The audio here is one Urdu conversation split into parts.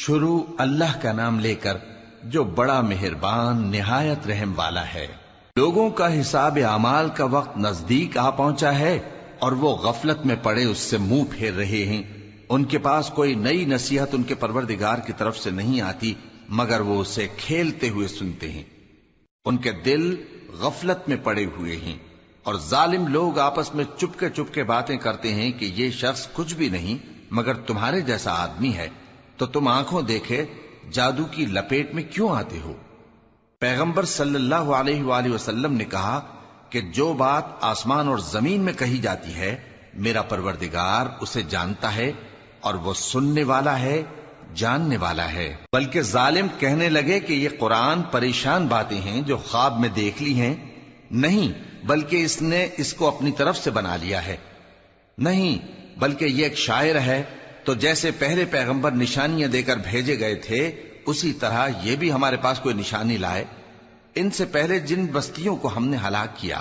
شروع اللہ کا نام لے کر جو بڑا مہربان نہایت رحم والا ہے۔ لوگوں کا حساب اعمال کا وقت نزدیک آ پہنچا ہے اور وہ غفلت میں پڑے اس سے منہ پھیر رہے ہیں۔ ان کے پاس کوئی نئی نصیحت ان کے پروردگار کی طرف سے نہیں آتی مگر وہ اسے کھیلتے ہوئے سنتے ہیں۔ ان کے دل غفلت میں پڑے ہوئے ہیں اور ظالم لوگ آپس میں چپکے باتیں کرتے ہیں کہ یہ شخص کچھ بھی نہیں مگر تمہارے جیسا آدمی ہے، تو تم آنکھوں دیکھے جادو کی لپیٹ میں کیوں آتے ہو؟ پیغمبر صلی اللہ علیہ وآلہ وسلم نے کہا کہ جو بات آسمان اور زمین میں کہی جاتی ہے میرا پروردگار اسے جانتا ہے اور وہ سننے والا ہے، جاننے والا ہے۔ بلکہ ظالم کہنے لگے کہ یہ قرآن پریشان باتیں ہیں جو خواب میں دیکھ لی ہیں، نہیں بلکہ اس نے اس کو اپنی طرف سے بنا لیا ہے، نہیں بلکہ یہ ایک شاعر ہے۔ تو جیسے پہلے پیغمبر نشانیاں دے کر بھیجے گئے تھے اسی طرح یہ بھی ہمارے پاس کوئی نشانی لائے۔ ان سے پہلے جن بستیوں کو ہم نے ہلاک کیا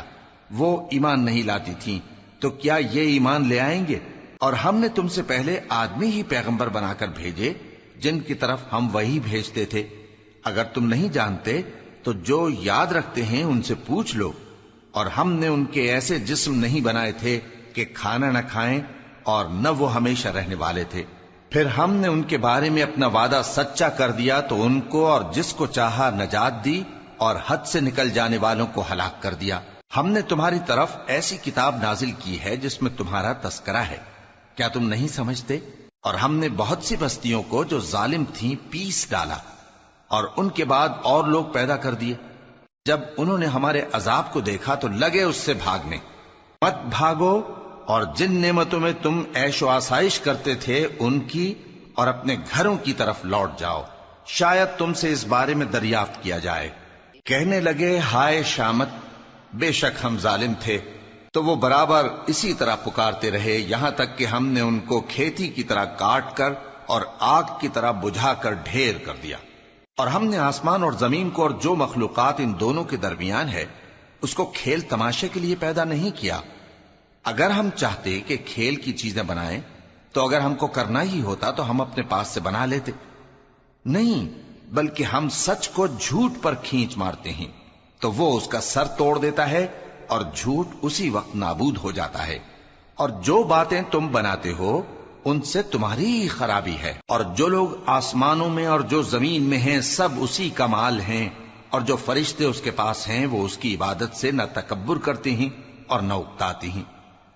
وہ ایمان نہیں لاتی تھیں، تو کیا یہ ایمان لے آئیں گے؟ اور ہم نے تم سے پہلے آدمی ہی پیغمبر بنا کر بھیجے جن کی طرف ہم وہی بھیجتے تھے۔ اگر تم نہیں جانتے تو جو یاد رکھتے ہیں ان سے پوچھ لو۔ اور ہم نے ان کے ایسے جسم نہیں بنائے تھے کہ کھانا نہ کھائیں اور نہ وہ ہمیشہ رہنے والے تھے۔ پھر ہم نے ان کے بارے میں اپنا وعدہ سچا کر دیا تو ان کو اور جس کو چاہا نجات دی اور حد سے نکل جانے والوں کو ہلاک کر دیا۔ ہم نے تمہاری طرف ایسی کتاب نازل کی ہے جس میں تمہارا تذکرہ ہے، کیا تم نہیں سمجھتے؟ اور ہم نے بہت سی بستیوں کو جو ظالم تھیں پیس ڈالا اور ان کے بعد اور لوگ پیدا کر دیے۔ جب انہوں نے ہمارے عذاب کو دیکھا تو لگے اس سے بھاگنے۔ مت بھاگو اور جن نعمتوں میں تم عیش و آسائش کرتے تھے ان کی اور اپنے گھروں کی طرف لوٹ جاؤ، شاید تم سے اس بارے میں دریافت کیا جائے۔ کہنے لگے ہائے شامت، بے شک ہم ظالم تھے۔ تو وہ برابر اسی طرح پکارتے رہے یہاں تک کہ ہم نے ان کو کھیتی کی طرح کاٹ کر اور آگ کی طرح بجھا کر ڈھیر کر دیا۔ اور ہم نے آسمان اور زمین کو اور جو مخلوقات ان دونوں کے درمیان ہے اس کو کھیل تماشے کے لیے پیدا نہیں کیا۔ اگر ہم چاہتے کہ کھیل کی چیزیں بنائیں تو اگر ہم کو کرنا ہی ہوتا تو ہم اپنے پاس سے بنا لیتے، نہیں بلکہ ہم سچ کو جھوٹ پر کھینچ مارتے ہیں تو وہ اس کا سر توڑ دیتا ہے اور جھوٹ اسی وقت نابود ہو جاتا ہے۔ اور جو باتیں تم بناتے ہو ان سے تمہاری ہی خرابی ہے۔ اور جو لوگ آسمانوں میں اور جو زمین میں ہیں سب اسی کا مال ہیں، اور جو فرشتے اس کے پاس ہیں وہ اس کی عبادت سے نہ تکبر کرتے ہیں اور نہ اکتاتے ہیں،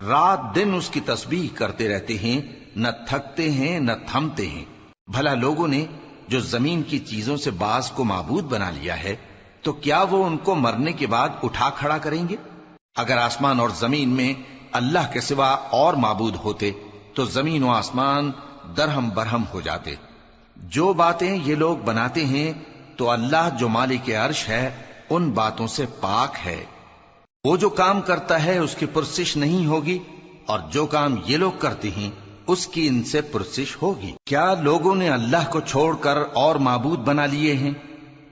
رات دن اس کی تسبیح کرتے رہتے ہیں، نہ تھکتے ہیں نہ تھمتے ہیں۔ بھلا لوگوں نے جو زمین کی چیزوں سے بعض کو معبود بنا لیا ہے تو کیا وہ ان کو مرنے کے بعد اٹھا کھڑا کریں گے؟ اگر آسمان اور زمین میں اللہ کے سوا اور معبود ہوتے تو زمین و آسمان درہم برہم ہو جاتے۔ جو باتیں یہ لوگ بناتے ہیں تو اللہ جو مالک عرش ہے ان باتوں سے پاک ہے۔ وہ جو کام کرتا ہے اس کی پرسش نہیں ہوگی، اور جو کام یہ لوگ کرتے ہیں اس کی ان سے پرسش ہوگی۔ کیا لوگوں نے اللہ کو چھوڑ کر اور معبود بنا لیے ہیں؟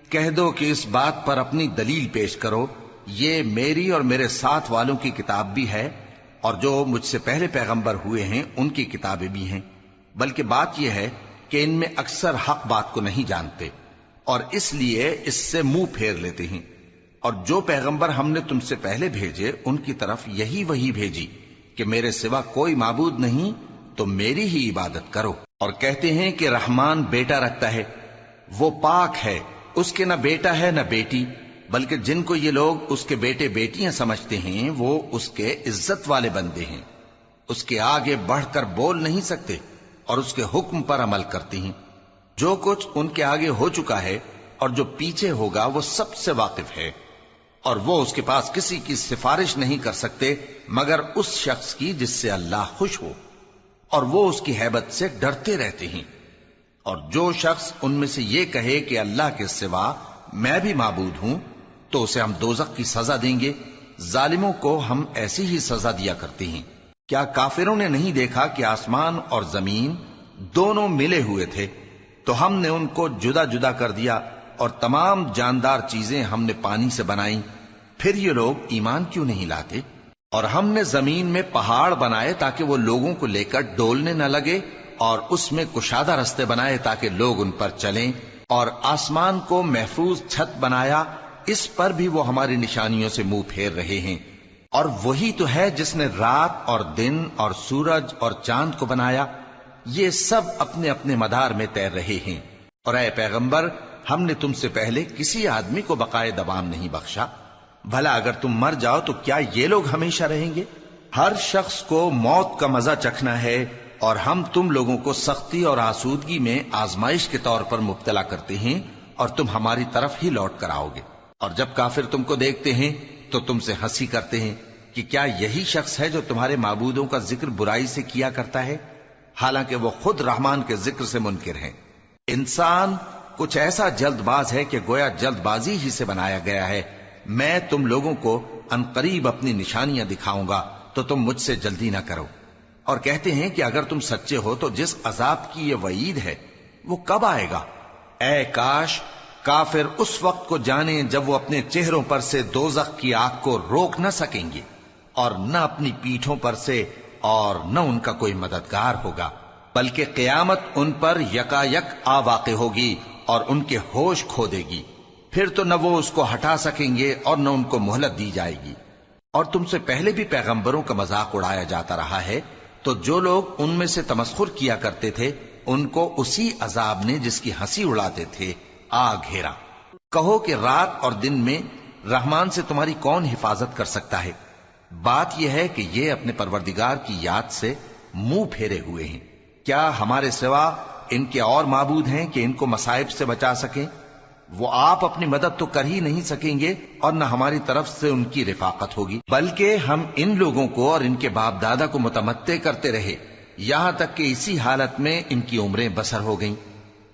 کہہ دو کہ اس بات پر اپنی دلیل پیش کرو، یہ میری اور میرے ساتھ والوں کی کتاب بھی ہے اور جو مجھ سے پہلے پیغمبر ہوئے ہیں ان کی کتابیں بھی ہیں۔ بلکہ بات یہ ہے کہ ان میں اکثر حق بات کو نہیں جانتے اور اس لیے اس سے منہ پھیر لیتے ہیں۔ اور جو پیغمبر ہم نے تم سے پہلے بھیجے ان کی طرف یہی وحی بھیجی کہ میرے سوا کوئی معبود نہیں تو میری ہی عبادت کرو۔ اور کہتے ہیں کہ رحمان بیٹا رکھتا ہے، وہ پاک ہے، اس کے نہ بیٹا ہے نہ بیٹی، بلکہ جن کو یہ لوگ اس کے بیٹے بیٹیاں سمجھتے ہیں وہ اس کے عزت والے بندے ہیں، اس کے آگے بڑھ کر بول نہیں سکتے اور اس کے حکم پر عمل کرتے ہیں۔ جو کچھ ان کے آگے ہو چکا ہے اور جو پیچھے ہوگا وہ سب سے واقف ہے، اور وہ اس کے پاس کسی کی سفارش نہیں کر سکتے مگر اس شخص کی جس سے اللہ خوش ہو، اور وہ اس کی ہیبت سے ڈرتے رہتے ہیں۔ اور جو شخص ان میں سے یہ کہے کہ اللہ کے سوا میں بھی معبود ہوں تو اسے ہم دوزخ کی سزا دیں گے، ظالموں کو ہم ایسی ہی سزا دیا کرتے ہیں۔ کیا کافروں نے نہیں دیکھا کہ آسمان اور زمین دونوں ملے ہوئے تھے تو ہم نے ان کو جدا جدا کر دیا، اور تمام جاندار چیزیں ہم نے پانی سے بنائیں، پھر یہ لوگ ایمان کیوں نہیں لاتے؟ اور ہم نے زمین میں پہاڑ بنائے تاکہ وہ لوگوں کو لے کر ڈولنے نہ لگے، اور اس میں کشادہ رستے بنائے تاکہ لوگ ان پر چلیں، اور آسمان کو محفوظ چھت بنایا، اس پر بھی وہ ہماری نشانیوں سے منہ پھیر رہے ہیں۔ اور وہی تو ہے جس نے رات اور دن اور سورج اور چاند کو بنایا، یہ سب اپنے اپنے مدار میں تیر رہے ہیں۔ اور اے پیغمبر، ہم نے تم سے پہلے کسی آدمی کو بقائے دوام نہیں بخشا، بھلا اگر تم مر جاؤ تو کیا یہ لوگ ہمیشہ رہیں گے؟ ہر شخص کو موت کا مزہ چکھنا ہے، اور ہم تم لوگوں کو سختی اور آسودگی میں آزمائش کے طور پر مبتلا کرتے ہیں، اور تم ہماری طرف ہی لوٹ کر آؤ گے۔ اور جب کافر تم کو دیکھتے ہیں تو تم سے ہنسی کرتے ہیں کہ کیا یہی شخص ہے جو تمہارے معبودوں کا ذکر برائی سے کیا کرتا ہے، حالانکہ وہ خود رحمان کے ذکر سے منکر ہیں۔ انسان کچھ ایسا جلد باز ہے کہ گویا جلد بازی ہی سے بنایا گیا ہے۔ میں تم لوگوں کو عنقریب اپنی نشانیاں دکھاؤں گا تو تم مجھ سے جلدی نہ کرو۔ اور کہتے ہیں کہ اگر تم سچے ہو تو جس عذاب کی یہ وعید ہے وہ کب آئے گا؟ اے کاش کافر اس وقت کو جانیں جب وہ اپنے چہروں پر سے دوزخ کی آگ کو روک نہ سکیں گے، اور نہ اپنی پیٹھوں پر سے، اور نہ ان کا کوئی مددگار ہوگا، بلکہ قیامت ان پر یکا یک آ واقع ہوگی اور ان کے ہوش کھو دے گی، پھر تو نہ وہ اس کو ہٹا سکیں گے اور نہ ان کو مہلت دی جائے گی۔ اور تم سے پہلے بھی پیغمبروں کا مذاق اڑایا جاتا رہا ہے، تو جو لوگ ان میں سے تمسخر کیا کرتے تھے ان کو اسی عذاب نے جس کی ہنسی اڑاتے تھے آ گھیرا۔ کہو کہ رات اور دن میں رحمان سے تمہاری کون حفاظت کر سکتا ہے؟ بات یہ ہے کہ یہ اپنے پروردگار کی یاد سے منہ پھیرے ہوئے ہیں۔ کیا ہمارے سوا ان کے اور معبود ہیں کہ ان کو مصائب سے بچا سکیں؟ وہ آپ اپنی مدد تو کر ہی نہیں سکیں گے، اور نہ ہماری طرف سے ان کی رفاقت ہوگی، بلکہ ہم ان لوگوں کو اور ان کے باپ دادا کو متمتع کرتے رہے، یہاں تک کہ اسی حالت میں ان کی عمریں بسر ہو گئیں۔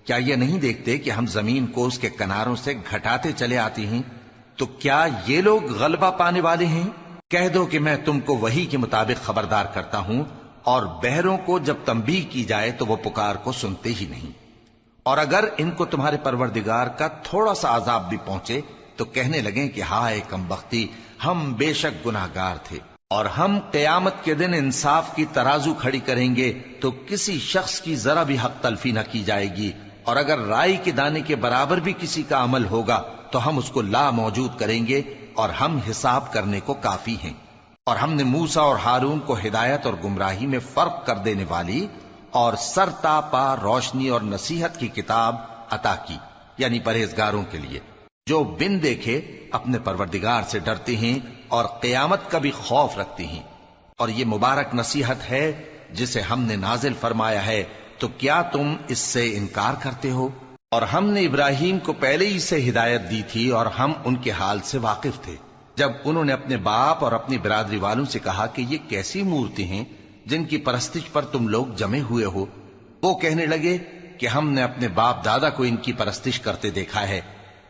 کیا یہ نہیں دیکھتے کہ ہم زمین کو اس کے کناروں سے گھٹاتے چلے آتے ہیں؟ تو کیا یہ لوگ غلبہ پانے والے ہیں؟ کہہ دو کہ میں تم کو وحی کے مطابق خبردار کرتا ہوں، اور بہروں کو جب تنبیہ کی جائے تو وہ پکار کو سنتے ہی نہیں۔ اور اگر ان کو تمہارے پروردگار کا تھوڑا سا عذاب بھی پہنچے تو کہنے لگیں کہ ہائے کمبختی، ہم بے شک گناہگار تھے۔ اور ہم قیامت کے دن انصاف کی ترازو کھڑی کریں گے تو کسی شخص کی ذرا بھی حق تلفی نہ کی جائے گی، اور اگر رائی کے دانے کے برابر بھی کسی کا عمل ہوگا تو ہم اس کو لا موجود کریں گے، اور ہم حساب کرنے کو کافی ہیں۔ اور ہم نے موسیٰ اور ہارون کو ہدایت اور گمراہی میں فرق کر دینے والی اور سر تا پا روشنی اور نصیحت کی کتاب عطا کی، یعنی پرہیزگاروں کے لیے جو بن دیکھے اپنے پروردگار سے ڈرتے ہیں اور قیامت کا بھی خوف رکھتے ہیں۔ اور یہ مبارک نصیحت ہے جسے ہم نے نازل فرمایا ہے، تو کیا تم اس سے انکار کرتے ہو؟ اور ہم نے ابراہیم کو پہلے ہی سے ہدایت دی تھی، اور ہم ان کے حال سے واقف تھے جب انہوں نے اپنے باپ اور اپنی برادری والوں سے کہا کہ یہ کیسی مورتی ہیں جن کی پرستش پر تم لوگ جمے ہوئے ہو۔ وہ کہنے لگے کہ ہم نے اپنے باپ دادا کو ان کی پرستش کرتے دیکھا ہے۔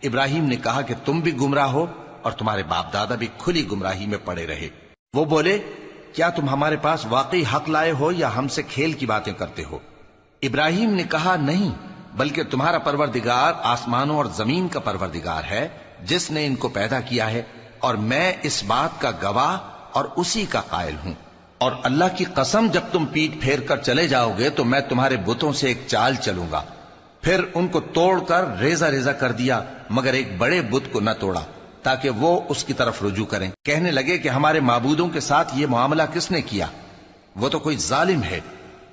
ابراہیم نے کہا کہ تم بھی گمراہ ہو اور تمہارے باپ دادا بھی کھلی گمراہی میں پڑے رہے۔ وہ بولے کیا تم ہمارے پاس واقعی حق لائے ہو یا ہم سے کھیل کی باتیں کرتے ہو؟ ابراہیم نے کہا نہیں، بلکہ تمہارا پروردگار آسمانوں اور زمین کا پروردگار ہے جس نے ان کو پیدا کیا ہے، اور میں اس بات کا گواہ اور اسی کا قائل ہوں۔ اور اللہ کی قسم جب تم پیٹ پھیر کر چلے جاؤ گے تو میں تمہارے بتوں سے ایک چال چلوں گا۔ پھر ان کو توڑ کر ریزہ ریزہ کر دیا، مگر ایک بڑے بت کو نہ توڑا تاکہ وہ اس کی طرف رجوع کریں۔ کہنے لگے کہ ہمارے معبودوں کے ساتھ یہ معاملہ کس نے کیا؟ وہ تو کوئی ظالم ہے۔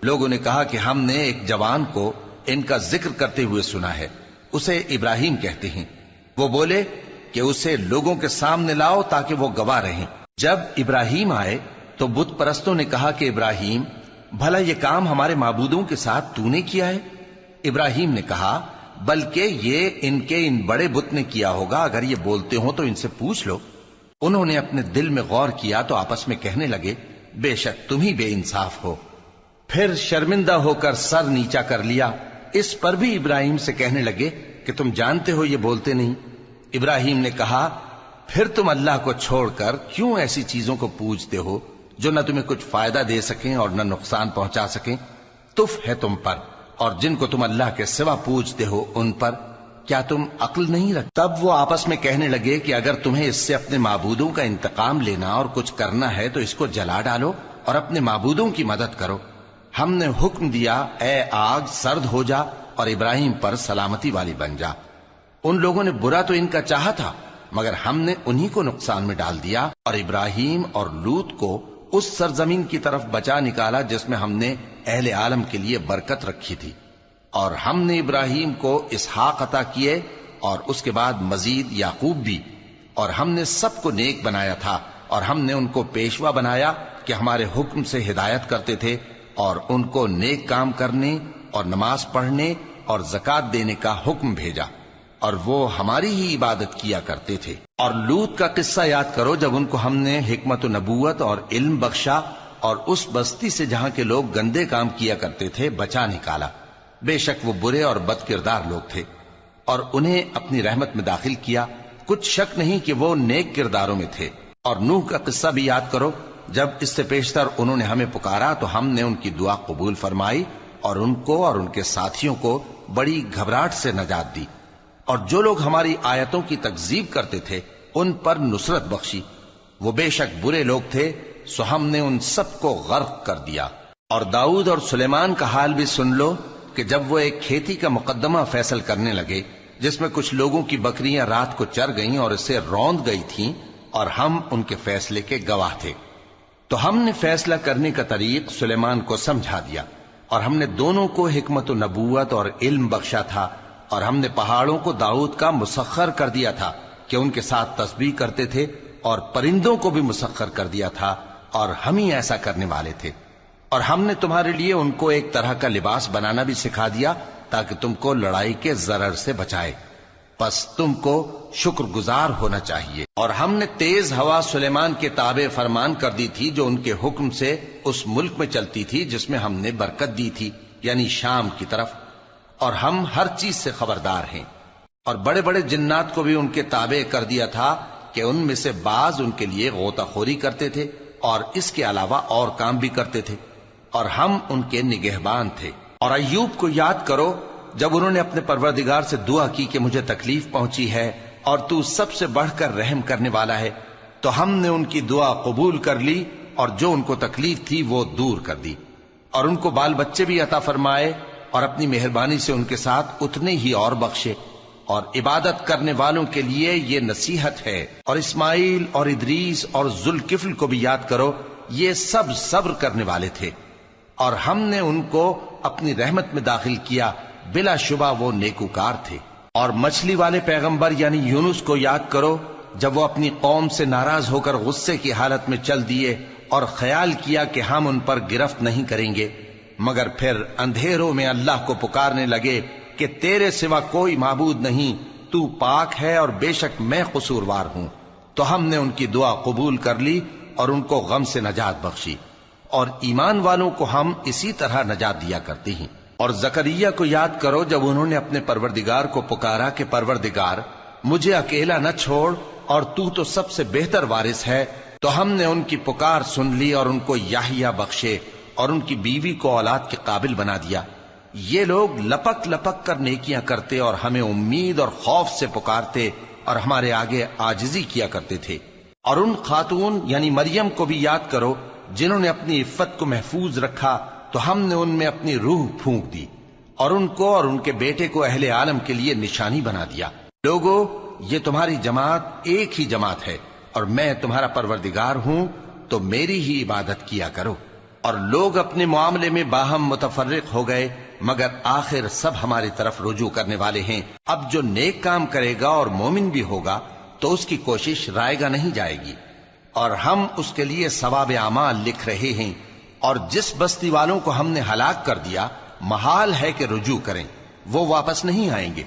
لوگوں نے کہا کہ ہم نے ایک جوان کو ان کا ذکر کرتے ہوئے سنا ہے، اسے ابراہیم کہتے ہیں۔ وہ بولے کہ اسے لوگوں کے سامنے لاؤ تاکہ وہ گواہ رہیں۔ جب ابراہیم آئے تو بت پرستوں نے کہا کہ ابراہیم، بھلا یہ کام ہمارے معبودوں کے ساتھ تو نے کیا ہے؟ ابراہیم نے کہا بلکہ یہ ان بڑے بت نے کیا ہوگا، اگر یہ بولتے ہوں تو ان سے پوچھ لو۔ انہوں نے اپنے دل میں غور کیا تو آپس میں کہنے لگے بے شک تم ہی بے انصاف ہو۔ پھر شرمندہ ہو کر سر نیچا کر لیا۔ اس پر بھی ابراہیم سے کہنے لگے کہ تم جانتے ہو یہ بولتے نہیں۔ ابراہیم نے کہا پھر تم اللہ کو چھوڑ کر کیوں ایسی چیزوں کو پوجتے ہو جو نہ تمہیں کچھ فائدہ دے سکیں اور نہ نقصان پہنچا سکیں؟ تف ہے تم پر اور جن کو تم اللہ کے سوا پوجتے ہو ان پر، کیا تم عقل نہیں رکھتے؟ تب وہ آپس میں کہنے لگے کہ اگر تمہیں اس سے اپنے معبودوں کا انتقام لینا اور کچھ کرنا ہے تو اس کو جلا ڈالو اور اپنے معبودوں کی مدد کرو، ہم نے حکم دیا اے آگ سرد ہو جا اور ابراہیم پر سلامتی والی بن جا۔ ان لوگوں نے برا تو ان کا چاہا تھا، مگر ہم نے انہی کو نقصان میں ڈال دیا اور ابراہیم اور لوط کو اس سرزمین کی طرف بچا نکالا جس میں ہم نے اہل عالم کے لیے برکت رکھی تھی۔ اور ہم نے ابراہیم کو اسحاق عطا کیے اور اس کے بعد مزید یعقوب بھی، اور ہم نے سب کو نیک بنایا تھا، اور ہم نے ان کو پیشوا بنایا کہ ہمارے حکم سے ہدایت کرتے تھے، اور ان کو نیک کام کرنے اور نماز پڑھنے اور زکوٰۃ دینے کا حکم بھیجا، اور وہ ہماری ہی عبادت کیا کرتے تھے۔ اور لوط کا قصہ یاد کرو جب ان کو ہم نے حکمت و نبوت اور علم بخشا اور اس بستی سے جہاں کے لوگ گندے کام کیا کرتے تھے بچا نکالا۔ بے شک وہ برے اور بد کردار لوگ تھے، اور انہیں اپنی رحمت میں داخل کیا، کچھ شک نہیں کہ وہ نیک کرداروں میں تھے۔ اور نوح کا قصہ بھی یاد کرو جب اس سے پیشتر انہوں نے ہمیں پکارا تو ہم نے ان کی دعا قبول فرمائی اور ان کو اور ان کے ساتھیوں کو بڑی گھبراہٹ سے نجات دی، اور جو لوگ ہماری آیتوں کی تکذیب کرتے تھے ان پر نصرت بخشی۔ وہ بے شک برے لوگ تھے، سو ہم نے ان سب کو غرق کر دیا۔ اور داؤد اور سلیمان کا حال بھی سن لو کہ جب وہ ایک کھیتی کا مقدمہ فیصل کرنے لگے جس میں کچھ لوگوں کی بکریاں رات کو چر گئیں اور اسے روند گئی تھیں، اور ہم ان کے فیصلے کے گواہ تھے، تو ہم نے فیصلہ کرنے کا طریق سلیمان کو سمجھا دیا، اور ہم نے دونوں کو حکمت و نبوت اور علم بخشا تھا، اور ہم نے پہاڑوں کو داؤد کا مسخر کر دیا تھا کہ ان کے ساتھ تسبیح کرتے تھے، اور پرندوں کو بھی مسخر کر دیا تھا، اور ہم ہی ایسا کرنے والے تھے۔ اور ہم نے تمہارے لیے ان کو ایک طرح کا لباس بنانا بھی سکھا دیا تاکہ تم کو لڑائی کے ضرر سے بچائے، پس تم کو شکر گزار ہونا چاہیے۔ اور ہم نے تیز ہوا سلیمان کے تابع فرمان کر دی تھی جو ان کے حکم سے اس ملک میں چلتی تھی جس میں ہم نے برکت دی تھی، یعنی شام کی طرف، اور ہم ہر چیز سے خبردار ہیں۔ اور بڑے بڑے جنات کو بھی ان کے تابع کر دیا تھا کہ ان میں سے بعض ان کے لیے غوطہ خوری کرتے تھے اور اس کے علاوہ اور کام بھی کرتے تھے، اور ہم ان کے نگہبان تھے۔ اور ایوب کو یاد کرو جب انہوں نے اپنے پروردگار سے دعا کی کہ مجھے تکلیف پہنچی ہے اور تو سب سے بڑھ کر رحم کرنے والا ہے، تو ہم نے ان کی دعا قبول کر لی اور جو ان کو تکلیف تھی وہ دور کر دی، اور ان کو بال بچے بھی عطا فرمائے، اور اپنی مہربانی سے ان کے ساتھ اتنے ہی اور بخشے۔ اور عبادت کرنے والوں کے لیے یہ نصیحت ہے۔ اور اسماعیل اور ادریس اور ذوالکفل کو بھی یاد کرو، یہ سب صبر کرنے والے تھے، اور ہم نے ان کو اپنی رحمت میں داخل کیا، بلا شبہ وہ نیکوکار تھے۔ اور مچھلی والے پیغمبر یعنی یونس کو یاد کرو جب وہ اپنی قوم سے ناراض ہو کر غصے کی حالت میں چل دیے اور خیال کیا کہ ہم ان پر گرفت نہیں کریں گے، مگر پھر اندھیروں میں اللہ کو پکارنے لگے کہ تیرے سوا کوئی معبود نہیں، تو پاک ہے اور بے شک میں قصوروار ہوں، تو ہم نے ان کی دعا قبول کر لی اور ان کو غم سے نجات بخشی، اور ایمان والوں کو ہم اسی طرح نجات دیا کرتے ہیں۔ اور زکریا کو یاد کرو جب انہوں نے اپنے پروردگار کو پکارا کہ پروردگار مجھے اکیلا نہ چھوڑ اور تو سب سے بہتر وارث ہے، تو ہم نے ان کی پکار سن لی اور ان کو یحییٰ بخشے اور ان کی بیوی کو اولاد کے قابل بنا دیا۔ یہ لوگ لپک لپک کر نیکیاں کرتے اور ہمیں امید اور خوف سے پکارتے اور ہمارے آگے عاجزی کیا کرتے تھے۔ اور ان خاتون یعنی مریم کو بھی یاد کرو جنہوں نے اپنی عفت کو محفوظ رکھا تو ہم نے ان میں اپنی روح پھونک دی اور ان کو اور ان کے بیٹے کو اہل عالم کے لیے نشانی بنا دیا۔ لوگو، یہ تمہاری جماعت ایک ہی جماعت ہے اور میں تمہارا پروردگار ہوں، تو میری ہی عبادت کیا کرو۔ اور لوگ اپنے معاملے میں باہم متفرق ہو گئے، مگر آخر سب ہماری طرف رجوع کرنے والے ہیں۔ اب جو نیک کام کرے گا اور مومن بھی ہوگا تو اس کی کوشش رائے گا نہیں جائے گی، اور ہم اس کے لیے ثواب اعمال لکھ رہے ہیں۔ اور جس بستی والوں کو ہم نے ہلاک کر دیا محال ہے کہ رجوع کریں، وہ واپس نہیں آئیں گے،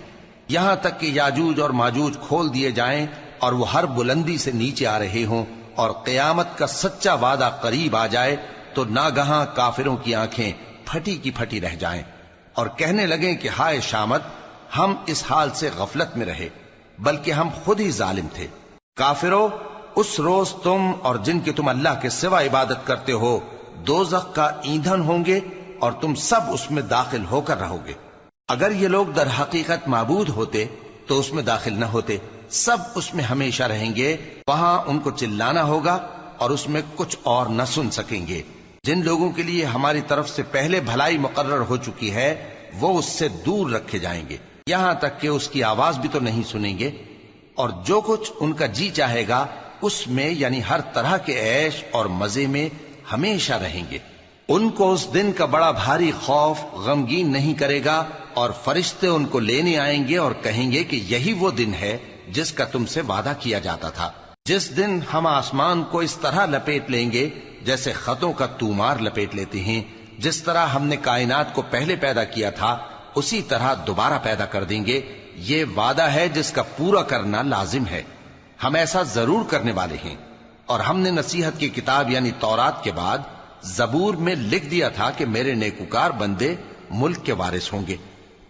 یہاں تک کہ یاجوج اور ماجوج کھول دیے جائیں اور وہ ہر بلندی سے نیچے آ رہے ہوں، اور قیامت کا سچا وعدہ قریب آ جائے تو ناگہاں کافروں کی آنکھیں پھٹی کی پھٹی رہ جائیں اور کہنے لگیں کہ ہائے شامت، ہم اس حال سے غفلت میں رہے، بلکہ ہم خود ہی ظالم تھے۔ کافرو، اس روز تم اور جن کی تم اللہ کے سوا عبادت کرتے ہو دوزخ کا ایندھن ہوں گے اور تم سب اس میں داخل ہو کر رہو گے۔ اگر یہ لوگ در حقیقت معبود ہوتے تو اس میں داخل نہ ہوتے، سب اس میں ہمیشہ رہیں گے، وہاں ان کو چلانا ہوگا اور اس میں کچھ اور نہ سن سکیں گے۔ جن لوگوں کے لیے ہماری طرف سے پہلے بھلائی مقرر ہو چکی ہے وہ اس سے دور رکھے جائیں گے، یہاں تک کہ اس کی آواز بھی تو نہیں سنیں گے، اور جو کچھ ان کا جی چاہے گا اس میں یعنی ہر طرح کے عیش اور مزے میں ہمیشہ رہیں گے۔ ان کو اس دن کا بڑا بھاری خوف غمگین نہیں کرے گا، اور فرشتے ان کو لینے آئیں گے اور کہیں گے کہ یہی وہ دن ہے جس کا تم سے وعدہ کیا جاتا تھا، جس دن ہم آسمان کو اس طرح لپیٹ لیں گے جیسے خطوں کا تومار لپیٹ لیتے ہیں، جس طرح ہم نے کائنات کو پہلے پیدا کیا تھا اسی طرح دوبارہ پیدا کر دیں گے۔ یہ وعدہ ہے جس کا پورا کرنا لازم ہے، ہم ایسا ضرور کرنے والے ہیں۔ اور ہم نے نصیحت کی کتاب یعنی تورات کے بعد زبور میں لکھ دیا تھا کہ میرے نیکوکار بندے ملک کے وارث ہوں گے۔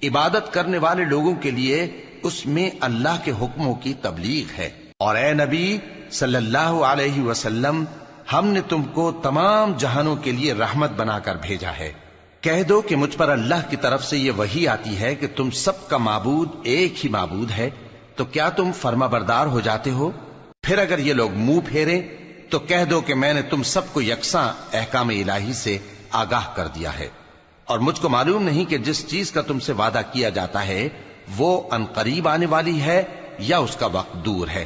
عبادت کرنے والے لوگوں کے لیے اس میں اللہ کے حکموں کی تبلیغ ہے۔ اور اے نبی صلی اللہ علیہ وسلم، ہم نے تم کو تمام جہانوں کے لیے رحمت بنا کر بھیجا ہے۔ کہہ دو کہ مجھ پر اللہ کی طرف سے یہ وحی آتی ہے کہ تم سب کا معبود ایک ہی معبود ہے، تو کیا تم فرما بردار ہو جاتے ہو؟ پھر اگر یہ لوگ منہ پھیریں تو کہہ دو کہ میں نے تم سب کو یکساں احکام الہی سے آگاہ کر دیا ہے، اور مجھ کو معلوم نہیں کہ جس چیز کا تم سے وعدہ کیا جاتا ہے وہ عنقریب آنے والی ہے یا اس کا وقت دور ہے۔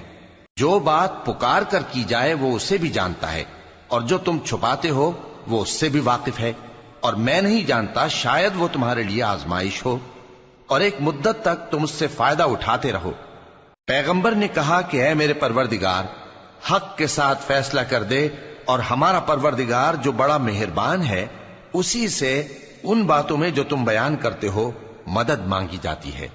جو بات پکار کر کی جائے وہ اسے بھی جانتا ہے، اور جو تم چھپاتے ہو وہ اس سے بھی واقف ہے، اور میں نہیں جانتا شاید وہ تمہارے لیے آزمائش ہو، اور ایک مدت تک تم اس سے فائدہ اٹھاتے رہو۔ پیغمبر نے کہا کہ اے میرے پروردگار، حق کے ساتھ فیصلہ کر دے، اور ہمارا پروردگار جو بڑا مہربان ہے اسی سے ان باتوں میں جو تم بیان کرتے ہو مدد مانگی جاتی ہے۔